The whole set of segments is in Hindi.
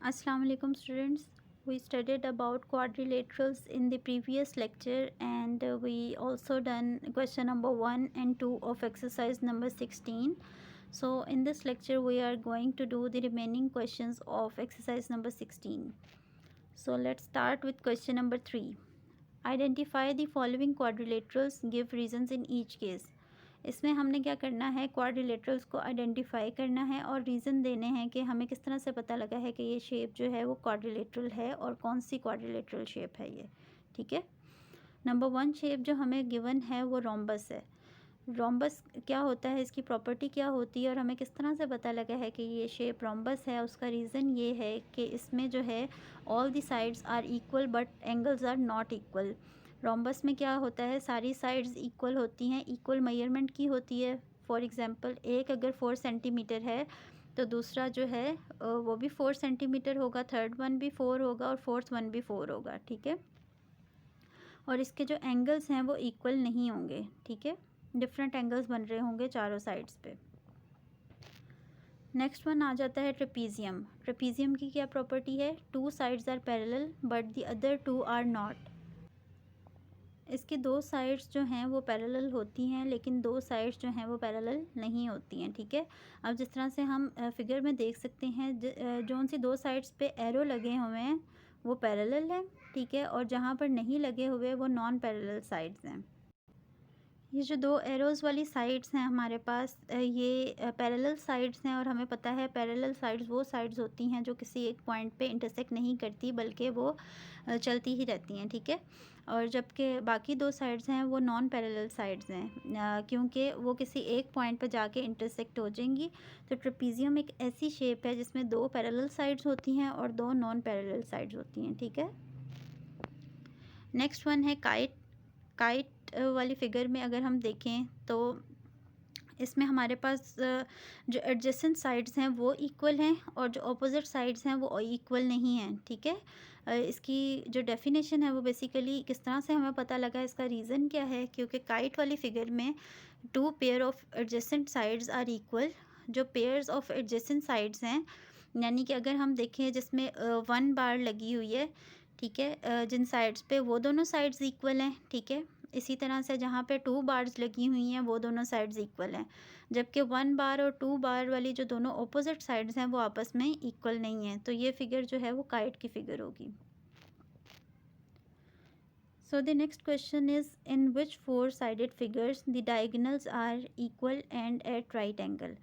Assalamu alaikum students. We studied about quadrilaterals in the previous lecture and we also done question number 1 and 2 of exercise number 16. So in this lecture we are going to do the remaining questions of exercise number 16. So let's start with question number 3. Identify the following quadrilaterals, give reasons in each case. इसमें हमने क्या करना है, क्वाड्रिलेटरल्स को आइडेंटिफाई करना है और रीज़न देने हैं कि हमें किस तरह से पता लगा है कि ये शेप जो है वो क्वाड्रिलेटरल है और कौन सी क्वाड्रिलेटरल शेप है ये। ठीक है, नंबर 1 शेप जो हमें गिवन है वो रोम्बस है। रोम्बस क्या होता है, इसकी प्रॉपर्टी क्या होती है और हमें किस तरह से पता लगा है कि ये शेप रोम्बस है। उसका रीज़न ये है कि इसमें जो है all the sides are equal but angles are not equal. Rhombus में क्या होता है, सारी साइड्स इक्वल होती हैं, इक्वल मेजरमेंट की होती है। फॉर एग्जांपल एक अगर 4 सेंटीमीटर है तो दूसरा जो है वो भी 4 सेंटीमीटर होगा, थर्ड वन भी 4 होगा और फोर्थ वन भी 4 होगा। ठीक है, और इसके जो एंगल्स हैं वो इक्वल नहीं होंगे। ठीक है, डिफरेंट एंगल्स बन रहे होंगे चारों साइड्स पे। नेक्स्ट वन आ जाता है ट्रेपीजियम। ट्रेपीजियम की क्या प्रॉपर्टी है, 2 sides are parallel but the other 2 are not. इसके 2 साइड्स जो हैं वो पैरेलल होती हैं लेकिन 2 साइड्स जो हैं वो पैरेलल नहीं होती हैं। ठीक है, अब जिस तरह से हम फिगर में देख सकते हैं, जो सी 2 साइड्स पे एरो लगे हुए हैं वो पैरेलल हैं। ठीक है, और जहाँ पर नहीं लगे हुए वो नॉन पैरेलल साइड्स हैं। ये जो 2 एरोज़ वाली साइड्स हैं हमारे पास, ये पैरेलल साइड्स हैं और हमें पता है पैरेलल साइड्स वो साइड्स होती हैं जो किसी एक पॉइंट पे इंटरसेक्ट नहीं करती बल्कि वो चलती ही रहती हैं। ठीक है, और जबकि बाकी 2 साइड्स हैं वो नॉन पैरेलल साइड्स हैं, क्योंकि वो किसी एक पॉइंट पे जाके इंटरसेक्ट हो जाएंगी। तो ट्रेपीजियम एक ऐसी शेप है जिसमें 2 पैरेलल साइड्स होती हैं और 2 नॉन पैरेलल साइड्स होती हैं। ठीक है, नेक्स्ट वन है काइट। काइट वाली फिगर में अगर हम देखें तो इसमें हमारे पास जो एडजेसेंट साइड्स हैं वो इक्वल हैं और जो अपोजिट साइड्स हैं वो इक्वल नहीं हैं। ठीक है, इसकी जो डेफिनेशन है वो बेसिकली किस तरह से हमें पता लगा, इसका रीज़न क्या है, क्योंकि काइट वाली फिगर में 2 pair of adjacent sides are equal. जो पेयर्स ऑफ एडजेसेंट साइड्स हैं, यानी कि अगर हम देखें जिसमें 1 बार लगी हुई है, ठीक है, जिन साइड्स पे वो दोनों साइड्स इक्वल हैं। ठीक है, इसी तरह से जहाँ पे 2 बार्स लगी हुई हैं वो दोनों साइड्स इक्वल हैं, जबकि 1 बार और 2 बार वाली जो दोनों ऑपोजिट साइड्स हैं वो आपस में इक्वल नहीं हैं। तो ये फिगर जो है वो काइट की फिगर होगी। So the next question is, in which 4 sided figures the diagonals are equal and at right angle?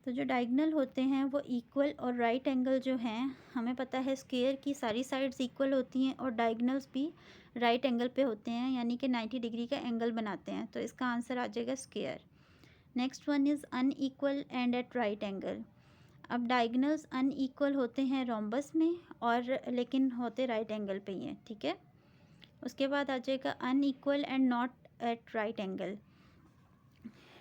तो जो डायगनल होते हैं वो इक्वल और राइट एंगल जो हैं, हमें पता है स्क्वायर की सारी साइड्स इक्वल होती हैं और डायगनल्स भी राइट एंगल पे होते हैं, यानी कि 90 डिग्री का एंगल बनाते हैं। तो इसका आंसर आ जाएगा square. Next one is unequal and at right angle. अब डायगनल्स अनइक्वल होते हैं रोम्बस में और लेकिन होते राइट एंगल पे ही हैं। ठीक है, उसके बाद आ जाएगा unequal and not at right angle.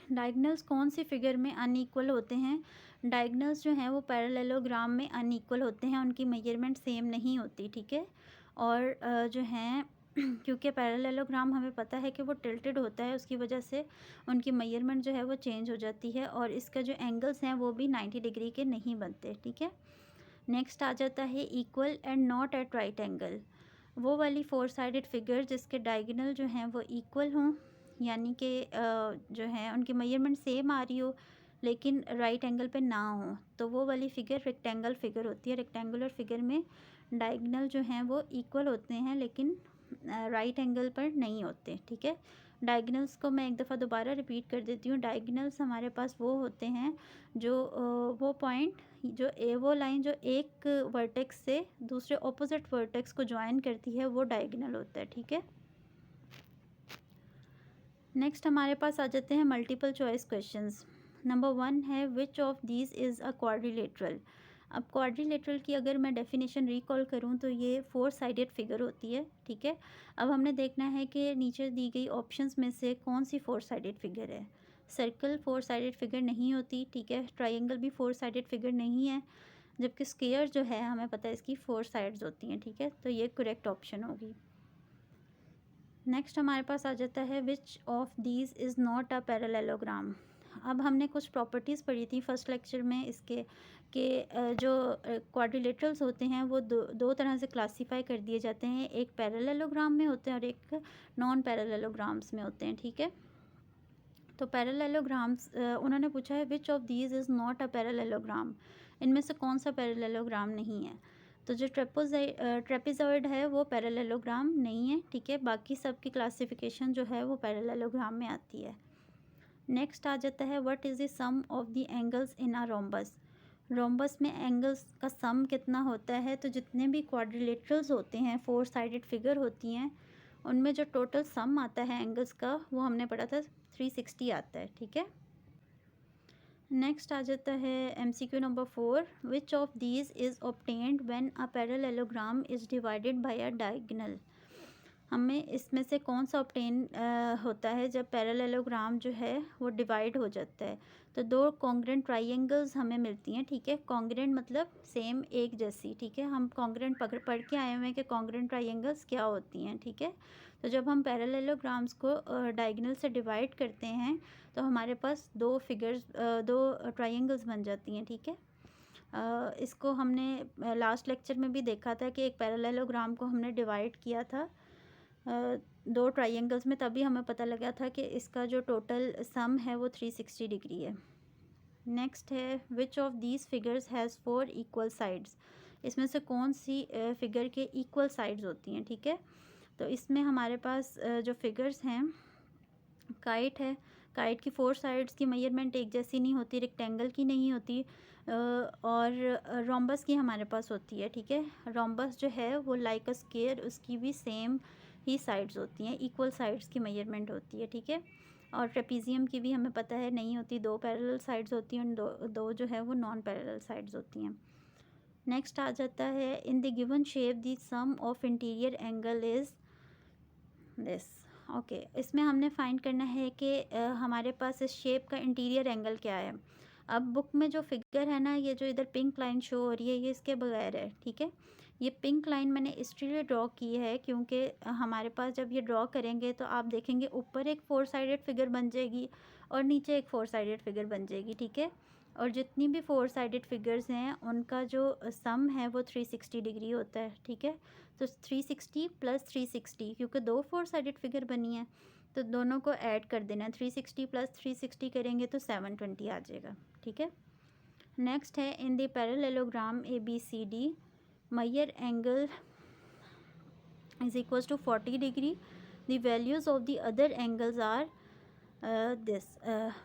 Diagonals कौन सी फिगर में अनइक्वल होते हैं, डायगनल्स जो हैं वो पैरेललोग्राम में अनइक्वल होते हैं, उनकी मेजरमेंट सेम नहीं होती। ठीक है, और जो हैं क्योंकि पैरेललोग्राम हमें पता है कि वो टिल्टेड होता है, उसकी वजह से उनकी मेजरमेंट जो है वो चेंज हो जाती है और इसका जो एंगल्स हैं वो भी 90 डिग्री के नहीं बनते। ठीक है, नेक्स्ट आ जाता है equal and not at right angle. वो वाली 4 साइडेड फिगर जिसके डायगनल जो हैं वो इक्वल हों, यानी कि जो है उनकी मेजरमेंट सेम आ रही हो लेकिन राइट एंगल पे ना हो, तो वो वाली फिगर रेक्टेंगल फिगर होती है। रेक्टेंगुलर फिगर में डायगनल जो हैं वो इक्वल होते हैं लेकिन राइट एंगल पर नहीं होते। ठीक है, डायगनल्स को मैं एक दफ़ा दोबारा रिपीट कर देती हूँ। डायगनल्स हमारे पास वो होते हैं जो वो पॉइंट जो वो लाइन जो एक वर्टेक्स से दूसरे ऑपोजिट वर्टेक्स को ज्वाइन करती है वो डायगनल होता है। ठीक है, नेक्स्ट हमारे पास आ जाते हैं मल्टीपल चॉइस क्वेश्चंस। नंबर 1 है which of these is a quadrilateral. अब क्वाड्रिलेटरल की अगर मैं डेफिनेशन रिकॉल करूं तो ये 4 साइडेड फिगर होती है। ठीक है, अब हमने देखना है कि नीचे दी गई ऑप्शंस में से कौन सी 4 साइडेड फिगर है। सर्कल 4 साइडेड फिगर नहीं होती। ठीक है, ट्राइंगल भी 4 साइडेड फिगर नहीं है, जबकि स्क्वायर जो है हमें पता है इसकी 4 साइड्स होती हैं। ठीक है, तो ये करेक्ट ऑप्शन होगी। नेक्स्ट हमारे पास आ जाता है which of these is not a parallelogram. अब हमने कुछ प्रॉपर्टीज़ पढ़ी थी फर्स्ट लेक्चर में इसके कि जो क्वाड्रिलेटरल्स होते हैं वो दो तरह से क्लासीफाई कर दिए जाते हैं, एक पैरेललोग्राम में होते हैं और एक नॉन पैरेललोग्राम्स में होते हैं, ठीक है। तो पैरेललोग्राम्स उन्होंने पूछा है which of these is not a parallelogram, इनमें से कौन सा पैरेललोग्राम नहीं है। तो जो ट्रेपेजॉइड है वो पैरेललोग्राम नहीं है, ठीक है। बाकी सब की क्लासिफिकेशन जो है वो पैरेललोग्राम में आती है। नेक्स्ट आ जाता है what is the sum of the angles in a rhombus. Rhombus में एंगल्स का सम कितना होता है, तो जितने भी क्वाड्रिलेटरल्स होते हैं, 4 साइडेड फिगर होती हैं, उनमें जो टोटल सम आता है एंगल्स का वो हमने पढ़ा था 360 आता है, ठीक है। नेक्स्ट आ जाता है MCQ number 4, which of these is obtained when a parallelogram is divided by a diagonal. हमें इसमें से कौन सा ऑब्टेन होता है जब पैरेललोग्राम जो है वो डिवाइड हो जाता है। तो दो कॉन्ग्रेंट ट्राइंगल्स हमें मिलती हैं, ठीक है। कॉन्ग्रेंट मतलब सेम, एक जैसी, ठीक है। हम कॉन्ग्रेंट पढ़ के आए हुए हैं कि कॉन्ग्रेंट ट्राइंगल्स क्या होती हैं, ठीक है। तो जब हम पैरेललोग्राम्स को डायगोनल से डिवाइड करते हैं तो हमारे पास दो ट्राइंगल्स बन जाती हैं, ठीक है। इसको हमने लास्ट लेक्चर में भी देखा था कि एक पैरेललोग्राम को हमने डिवाइड किया था दो ट्राइंगल्स में, तभी हमें पता लगा था कि इसका जो टोटल सम है वो 360 डिग्री है। नेक्स्ट है which of these figures has 4 equal sides. इसमें से कौन सी फिगर के इक्वल साइड्स होती हैं, ठीक है। तो इसमें हमारे पास जो फिगर्स हैं, काइट है, काइट की 4 साइड्स की मेजरमेंट एक जैसी नहीं होती, रेक्टेंगल की नहीं होती, और रोम्बस की हमारे पास होती है, ठीक है। रोम्बस जो है वो लाइक अ स्क्वायर, उसकी भी सेम ही साइड्स होती हैं, इक्वल साइड्स की मेजरमेंट होती है, ठीक है। और ट्रेपीजियम की भी हमें पता है नहीं होती, 2 पैरेलल साइड्स होती हैं, दो जो है वो नॉन पैरेलल साइड्स होती हैं। नेक्स्ट आ जाता है in the given shape the sum of interior angle is this. Okay, इसमें हमने फाइंड करना है कि हमारे पास इस शेप का इंटीरियर एंगल क्या है। अब बुक में जो फिगर है ना, ये जो इधर पिंक लाइन शो हो रही है, ये इसके बगैर है, ठीक है। ये पिंक लाइन मैंने इसलिए ड्रॉ की है क्योंकि हमारे पास जब ये ड्रॉ करेंगे तो आप देखेंगे ऊपर एक 4 साइडेड फिगर बन जाएगी और नीचे एक 4 साइडेड फिगर बन जाएगी, ठीक है। और जितनी भी 4 साइडेड फिगर्स हैं उनका जो सम है वो 360 डिग्री होता है, ठीक है। तो 360 प्लस 360, क्योंकि दो 4 साइडेड फिगर बनी है तो दोनों को ऐड कर देना है, 360 प्लस 360 करेंगे तो 720 आ जाएगा, ठीक है। नेक्स्ट है in the parallelogram ABCD measure angle is equals to 40 degree, the values of the other angles are this।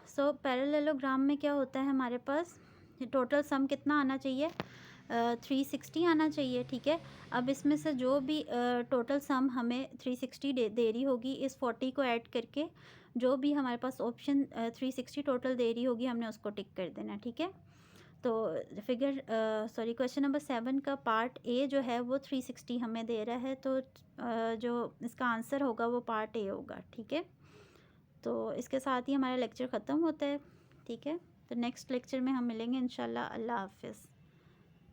So parallelogram में क्या होता है, हमारे पास टोटल सम कितना आना चाहिए, 360 आना चाहिए, ठीक है। अब इसमें से जो भी टोटल सम हमें 360 दे रही होगी, इस 40 को ऐड करके जो भी हमारे पास ऑप्शन 360 टोटल दे रही होगी हमने उसको टिक कर देना, ठीक है। तो फिगर क्वेश्चन नंबर 7 का पार्ट ए जो है वो 360 हमें दे रहा है, तो जो इसका आंसर होगा वो पार्ट ए होगा, ठीक है। तो इसके साथ ही हमारा लेक्चर ख़त्म होता है, ठीक है। तो नेक्स्ट लेक्चर में हम मिलेंगे इंशाल्लाह। अल्लाह हाफिज़।